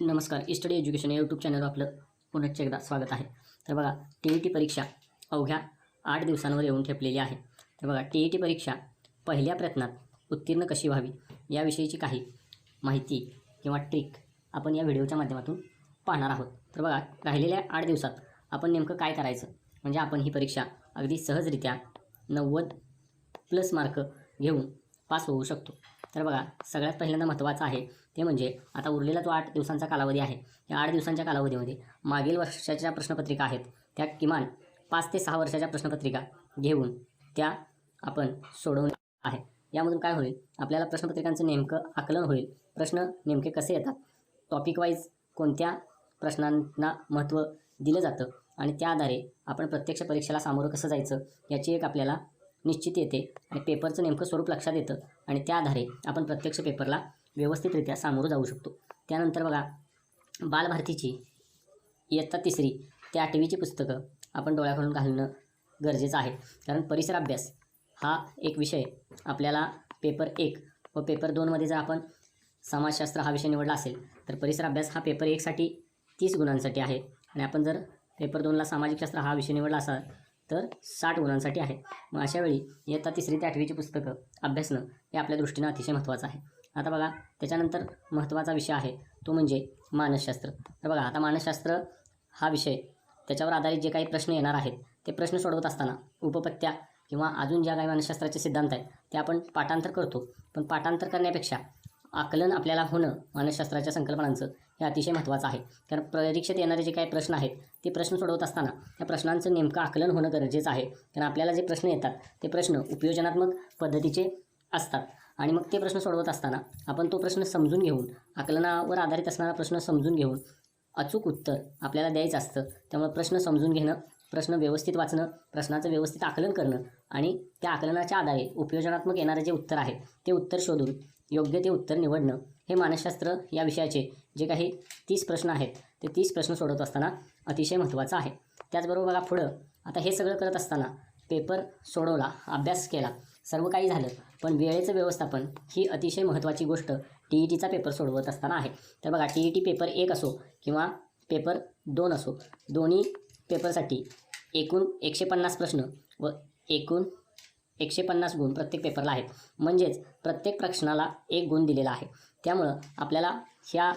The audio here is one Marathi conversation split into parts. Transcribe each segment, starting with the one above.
नमस्कार. स्टडी एज्युकेशन या यूट्यूब चॅनलवर आपलं पुन्हा एकदा स्वागत आहे. तर बघा, TET परीक्षा अवघ्या 8 दिवसांवर येऊन ठेपलेली आहे. तर बघा, TET परीक्षा पहिल्या प्रयत्नात उत्तीर्ण कशी व्हावी याविषयीची काही माहिती किंवा ट्रिक आपण या व्हिडिओच्या माध्यमातून पाहणार आहोत. तर बघा, राहिलेल्या 8 दिवसात आपण नेमकं काय करायचं म्हणजे आपण ही परीक्षा अगदी सहजरित्या 90+ मार्क घेऊन पास होऊ शकतो. तर बघा, सगळ्यात पहिल्यांदा महत्त्वाचं आहे ते म्हणजे आता उरलेला जो 8 दिवसांचा कालावधी आहे, या 8 दिवसांच्या कालावधीमध्ये मागील वर्षाच्या प्रश्नपत्रिका आहेत त्या किमान 5 ते 6 वर्षाच्या प्रश्नपत्रिका घेऊन त्या आपण सोडवणार आहे. यामधून काय होईल, आपल्याला प्रश्नपत्रिकांचं नेमकं आकलन होईल. प्रश्न नेमके कसे येतात, टॉपिक वाईज कोणत्या प्रश्नांना महत्त्व दिलं जातं आणि त्या आधारे आपण प्रत्यक्ष परीक्षेला सामोरं कसं जायचं याची एक आपल्याला निश्चित येते आणि पेपरचं नेमकं स्वरूप लक्षात येतं आणि त्या आधारे आपण प्रत्यक्ष पेपरला व्यवस्थितरित्या सामोरं जाऊ शकतो. त्यानंतर बघा, बालभारतीची इयत्ता 3री ते 8वीची पुस्तकं आपण डोळ्याखालून घालणं गरजेचं आहे. कारण परिसर अभ्यास हा एक विषय आपल्याला पेपर 1 व पेपर 2मध्ये जर आपण समाजशास्त्र हा विषय निवडला असेल तर परिसर अभ्यास हा पेपर 1साठी 30 गुणांसाठी आहे आणि आपण जर पेपर 2ला सामाजिकशास्त्र हा विषय निवडला असाल तर 60 गुणांसाठी आहे. मग अशावेळी इयत्ता 3री ते 8वीची पुस्तकं अभ्यासणं हे आपल्या दृष्टीनं अतिशय महत्त्वाचं आहे. आता बघा, त्याच्यानंतर महत्त्वाचा विषय आहे तो म्हणजे मानसशास्त्र. तर बघा, आता मानसशास्त्र हा विषय त्याच्यावर आधारित जे काही प्रश्न येणार आहेत ते प्रश्न सोडवत असताना उपपत्त्या किंवा अजून ज्या काही मानसशास्त्राचे सिद्धांत आहेत ते आपण पाठांतर करतो. पण पाठांतर करण्यापेक्षा आकलन आपल्याला होणं मानसशास्त्राच्या संकल्पनांचं हे अतिशय महत्त्वाचं आहे. कारण परीक्षेत येणारे जे काही प्रश्न आहेत ते प्रश्न सोडवत असताना त्या प्रश्नांचं नेमकं आकलन होणं गरजेचं आहे. कारण आपल्याला जे प्रश्न येतात ते प्रश्न उपयोजनात्मक पद्धतीचे असतात आणि मग ते प्रश्न सोडवत असताना आपण तो प्रश्न समजून घेऊन, आकलनावर आधारित असणारा प्रश्न समजून घेऊन अचूक उत्तर आपल्याला द्यायचं असतं. त्यामुळे प्रश्न समजून घेणं, प्रश्न व्यवस्थित वाचणं, प्रश्नाचं व्यवस्थित आकलन करणं आणि त्या आकलनाच्या आधारे उपयोजनात्मक येणारे जे उत्तर आहे ते उत्तर शोधून योग्य ते उत्तर निवडणं हे मानसशास्त्र या विषयाचे जे काही 30 प्रश्न आहेत ते 30 प्रश्न सोडवत असताना अतिशय महत्त्वाचं आहे. त्याचबरोबर बघा, पुढं आता हे सगळं करत असताना पेपर सोडवला, अभ्यास केला, सर्व काही झालं, पण वेळेचं व्यवस्थापन ही अतिशय महत्त्वाची गोष्ट TETचा पेपर सोडवत असताना आहे. तर बघा, TET पेपर 1 असो किंवा पेपर 2 असो, दोन्ही पेपरसाठी एकूण 150 प्रश्न व एकूण 150 गुण प्रत्येक पेपरला आहेत. म्हणजेच प्रत्येक प्रश्नाला 1 गुण दिलेला आहे. त्यामुळं आपल्याला ह्या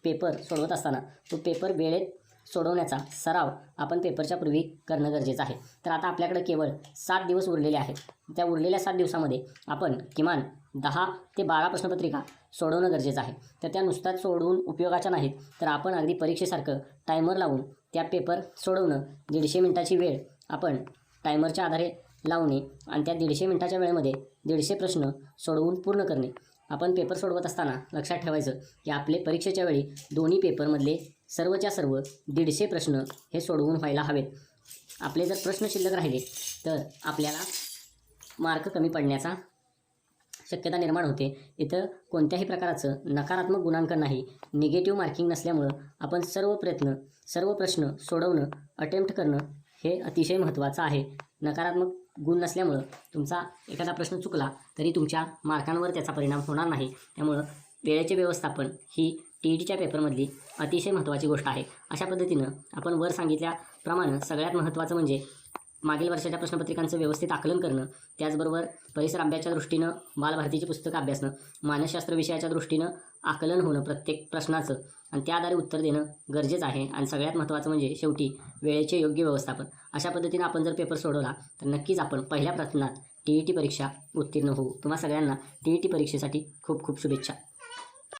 पेपर सोडवत असताना तो पेपर वेळेत सोडवण्याचा सराव आपण पेपरच्या पूर्वी करणं गरजेचं आहे. तर आता आपल्याकडे केवळ 7 दिवस उरलेले आहेत. त्या उरलेल्या 7 दिवसामध्ये आपण किमान 10 ते 12 प्रश्नपत्रिका सोडवणं गरजेचं आहे. तर त्या नुसत्याच सोडवून उपयोगाच्या नाहीत, तर आपण अगदी परीक्षेसारखं टायमर लावून त्या पेपर सोडवणं, 150 मिनिटाची वेळ आपण टायमरच्या आधारे लावणे आणि त्या 150 मिनिटाच्या वेळेमध्ये 150 प्रश्न सोडवून पूर्ण करणे. आपण पेपर सोडवत असताना लक्षात ठेवायचं की आपले परीक्षेच्या वेळी दोन्ही पेपरमधले सर्वच्या सर्व 150 प्रश्न हे सोडवून व्हायला हवेत. आपले जर प्रश्न शिल्लक राहिले तर आपल्याला मार्क कमी पडण्याचा शक्यता निर्माण होते. इथं कोणत्याही प्रकारचं नकारात्मक गुणांकन नाही, निगेटिव्ह मार्किंग नसल्यामुळं आपण सर्व प्रश्न सोडवणं, अटेम्प्ट करणं हे अतिशय महत्त्वाचं आहे. नकारात्मक गुण नसल्यामुळं तुमचा एखादा प्रश्न चुकला तरी तुमच्या मार्कांवर त्याचा परिणाम होणार नाही. त्यामुळं वेळेचे व्यवस्थापन ही TETच्या पेपरमधली अतिशय महत्त्वाची गोष्ट आहे. अशा पद्धतीनं आपण वर सांगितल्याप्रमाणे सगळ्यात महत्त्वाचं म्हणजे मागील वर्षाच्या प्रश्नपत्रिकांचं व्यवस्थित आकलन करणं, त्याचबरोबर परिसर अभ्यासाच्या दृष्टीनं बालभारतीची पुस्तकं अभ्यासणं, मानसशास्त्र विषयाच्या दृष्टीनं आकलन होणं प्रत्येक प्रश्नाचं आणि त्या आधारे उत्तर देणं गरजेचं आहे. आणि सगळ्यात महत्त्वाचं म्हणजे शेवटी वेळेचे योग्य व्यवस्थापन. अशा पद्धतीनं आपण जर पेपर सोडवला तर नक्कीच आपण पहिल्या प्रयत्नात TET परीक्षा उत्तीर्ण होऊ. तुम्हा सगळ्यांना TET परीक्षेसाठी खूप खूप शुभेच्छा.